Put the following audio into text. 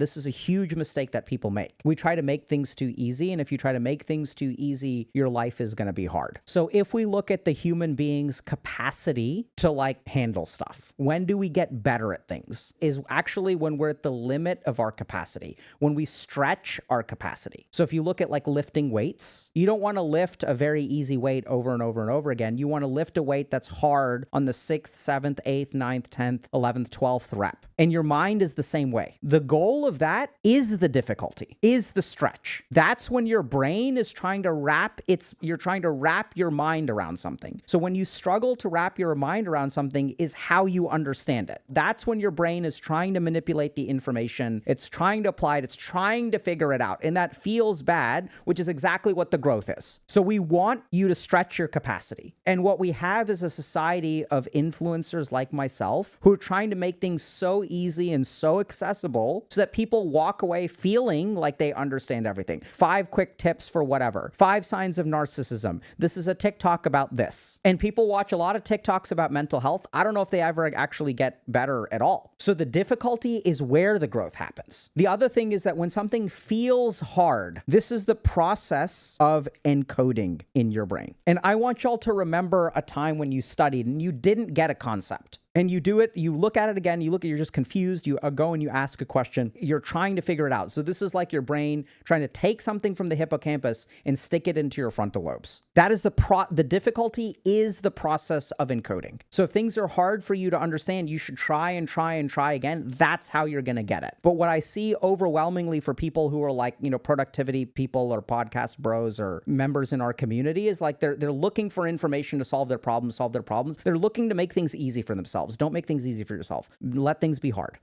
This is a huge mistake that people make. We try to make things too easy, and if you try to make things too easy, your life is going to be hard. So if we look at the human being's capacity to like handle stuff, when do we get better at things? Is actually when we're at the limit of our capacity, when we stretch our capacity. So if you look at like lifting weights, you don't want to lift a very easy weight over and over and over again. You want to lift a weight that's hard on the 6th, 7th, 8th, 9th, 10th, 11th, 12th rep. And your mind is the same way. The goal of that is the difficulty, is the stretch. That's when your brain is trying to you're trying to wrap your mind around something. So when you struggle to wrap your mind around something is how you understand it. That's when your brain is trying to manipulate the information. It's trying to apply it. It's trying to figure it out. And that feels bad, which is exactly what the growth is. So we want you to stretch your capacity. And what we have is a society of influencers like myself who are trying to make things so easy and so accessible so that people walk away feeling like they understand everything. 5 quick tips for whatever. 5 signs of narcissism. This is a TikTok about this. And people watch a lot of TikToks about mental health. I don't know if they ever actually get better at all. So the difficulty is where the growth happens. The other thing is that when something feels hard, this is the process of encoding in your brain. And I want y'all to remember a time when you studied and you didn't get a concept. And you do it, you look at it again, you're just confused, you go and you ask a question, you're trying to figure it out. So this is like your brain trying to take something from the hippocampus and stick it into your frontal lobes. That is the difficulty is the process of encoding. So if things are hard for you to understand, you should try and try and try again. That's how you're going to get it. But what I see overwhelmingly for people who are like, productivity people or podcast bros or members in our community is like they're looking for information to solve their problems. They're looking to make things easy for themselves. Don't make things easy for yourself. Let things be hard.